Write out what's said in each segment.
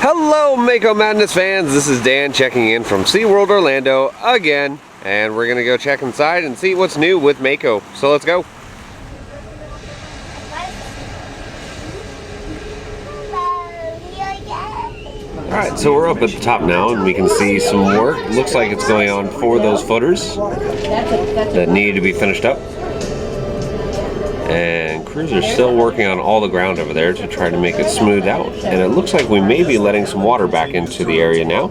Hello Mako Madness fans, this is Dan checking in from SeaWorld Orlando again, and we're gonna go check inside and see what's new with Mako. So let's go. Alright, so we're up at the top now and we can see some work. Looks like it's going on for those footers that need to be finished up. And crews are still working on all the ground over there to try to make it smooth out. And it looks like we may be letting some water back into the area now.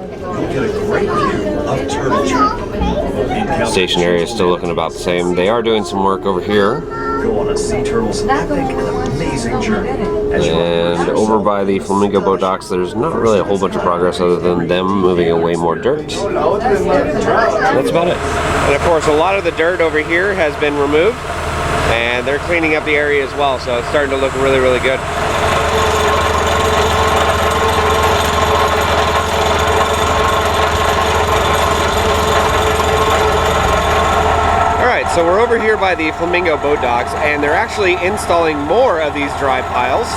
Station area is still looking about the same. They are doing some work over here. Go on a sea turtle's epic and amazing journey. And over by the flamingo boat docks, there's not really a whole bunch of progress other than them moving away more dirt. That's about it. And of course, a lot of the dirt over here has been removed. And they're cleaning up the area as well, so it's starting to look really, really good. Alright, so we're over here by the flamingo boat docks, and they're actually installing more of these dry piles,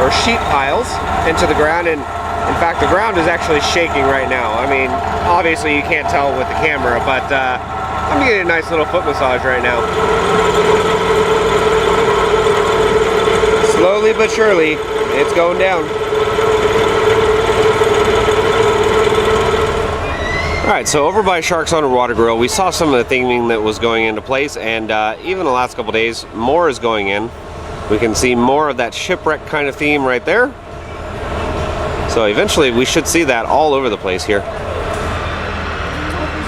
or sheet piles, into the ground. And in fact, the ground is actually shaking right now. I mean, obviously you can't tell with the camera, but I'm getting a nice little foot massage right now. Slowly but surely, it's going down. Alright, so over by Sharks Underwater Grill, we saw some of the theming that was going into place, and even the last couple days, more is going in. We can see more of that shipwreck kind of theme right there. So eventually we should see that all over the place here.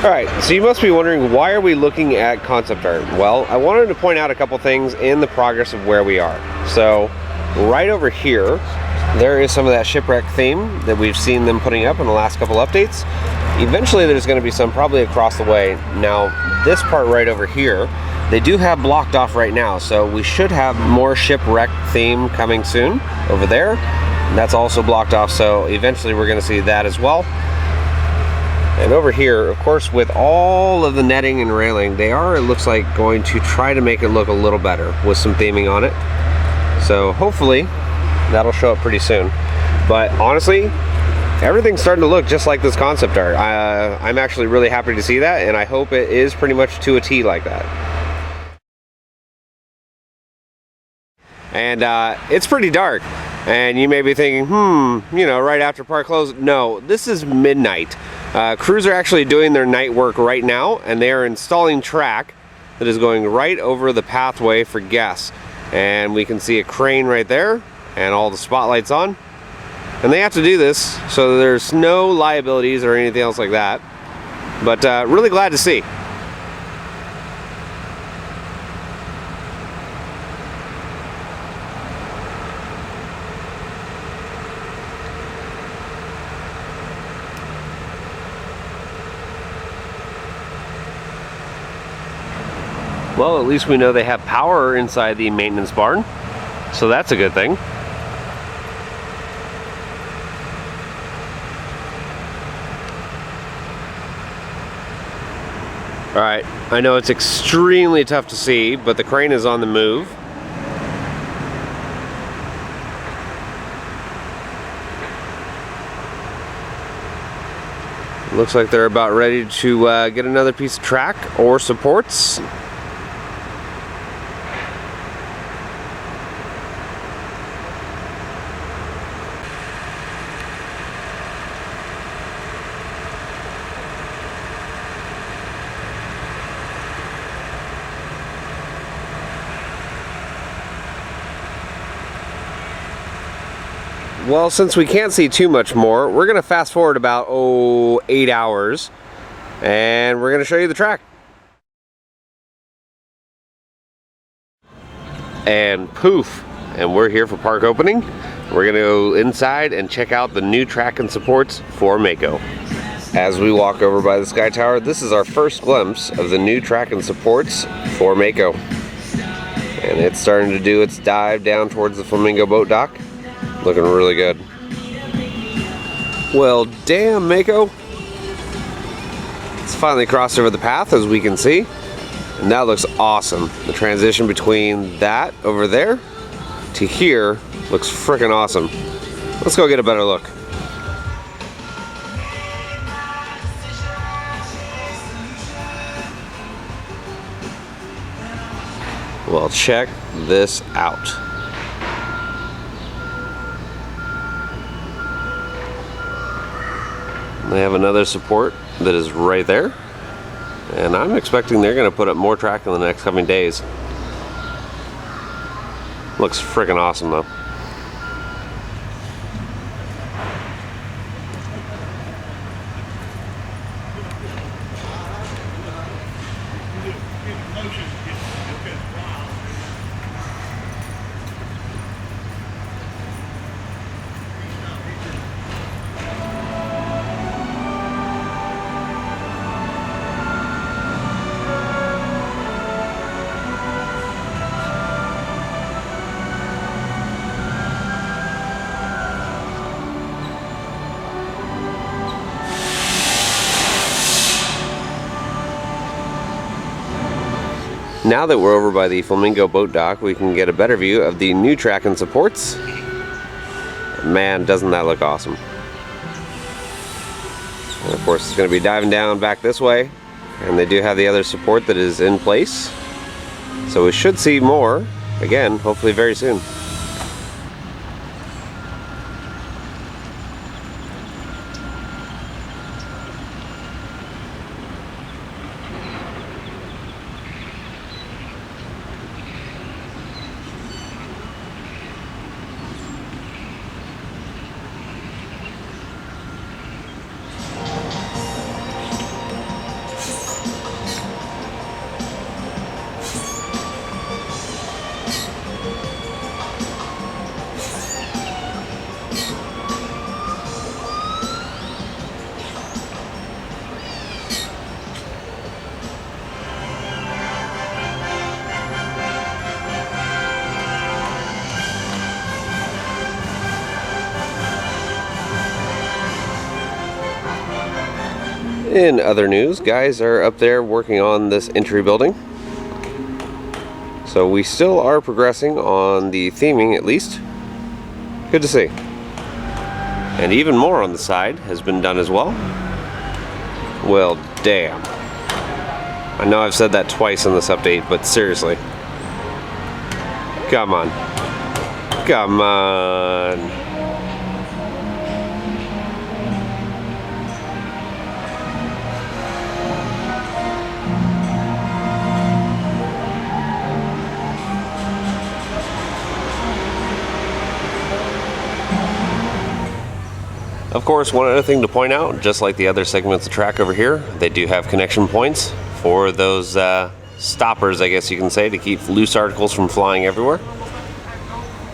Alright, so you must be wondering, why are we looking at concept art? Well, I wanted to point out a couple things in the progress of where we are. So, right over here, there is some of that shipwreck theme that we've seen them putting up in the last couple updates. Eventually there's going to be some probably across the way. Now, this part right over here, they do have blocked off right now, so we should have more shipwreck theme coming soon over there. That's also blocked off, so eventually we're going to see that as well. And over here, of course, with all of the netting and railing, they are, it looks like, going to try to make it look a little better with some theming on it. So hopefully that'll show up pretty soon. But honestly, everything's starting to look just like this concept art. I'm actually really happy to see that, and I hope it is pretty much to a T like that. And it's pretty dark. And you may be thinking, you know, right after park close. No, this is midnight. Crews are actually doing their night work right now, and they are installing track that is going right over the pathway for guests. And we can see a crane right there, and all the spotlights on. And they have to do this, so there's no liabilities or anything else like that. But really glad to see. Well, at least we know they have power inside the maintenance barn, so that's a good thing. Alright, I know it's extremely tough to see, but the crane is on the move. Looks like they're about ready to get another piece of track or supports. Well, since we can't see too much more, we're going to fast forward about 8 hours, and we're going to show you the track. And poof, and we're here for park opening. We're going to go inside and check out the new track and supports for Mako. As we walk over by the Sky Tower, this is our first glimpse of the new track and supports for Mako. And it's starting to do its dive down towards the flamingo boat dock. Looking really good. Well, damn, Mako. It's finally crossed over the path, as we can see. And that looks awesome. The transition between that over there to here looks freaking awesome. Let's go get a better look. Well, check this out. They have another support that is right there, and I'm expecting they're going to put up more track in the next coming days. Looks freaking awesome though. Now that we're over by the Flamingo boat dock, we can get a better view of the new track and supports. Man, doesn't that look awesome. And of course, it's going to be diving down back this way, and they do have the other support that is in place. So we should see more, again, hopefully very soon. In other news, guys are up there working on this entry building. So we still are progressing on the theming at least. Good to see. And even more on the side has been done as well. Well, damn. I know I've said that twice in this update, but seriously. Come on. Come on. Of course, one other thing to point out, just like the other segments of track over here, they do have connection points for those stoppers, I guess you can say, to keep loose articles from flying everywhere.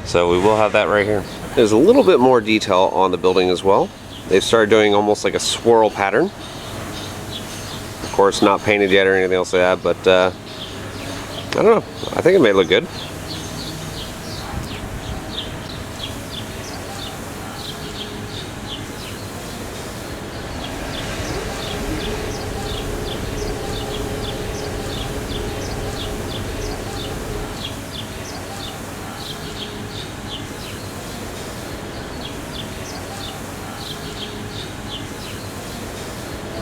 So we will have that right here. There's a little bit more detail on the building as well. They've started doing almost like a swirl pattern. Of course, not painted yet or anything else like that, but I don't know. I think it may look good.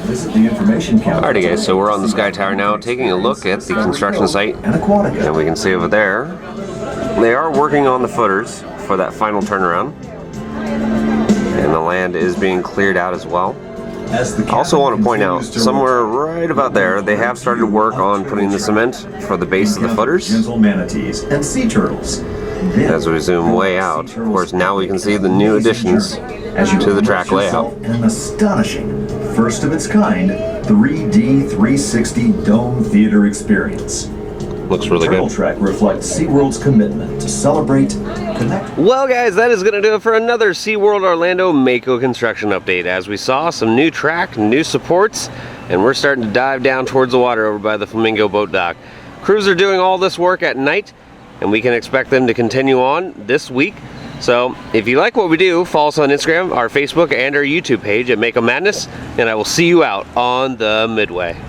Visit the information counter. Alrighty guys, so we're on the Sky Tower now, taking a look at the construction site, and we can see over there, they are working on the footers for that final turnaround, and the land is being cleared out as well. I also want to point out, somewhere right about there, they have started work on putting the cement for the base of the footers. And sea turtles. As we zoom way out, of course, now we can see the new additions to the track layout. An astonishing, first of its kind, 3D 360 dome theater experience. Looks really good. The track reflects SeaWorld's commitment to celebrate, connect. Well guys, that is going to do it for another SeaWorld Orlando Mako construction update. As we saw, some new track, new supports, and we're starting to dive down towards the water over by the Flamingo boat dock. Crews are doing all this work at night, and we can expect them to continue on this week. So if you like what we do, follow us on Instagram, our Facebook, and our YouTube page at Mako Madness, and I will see you out on the Midway.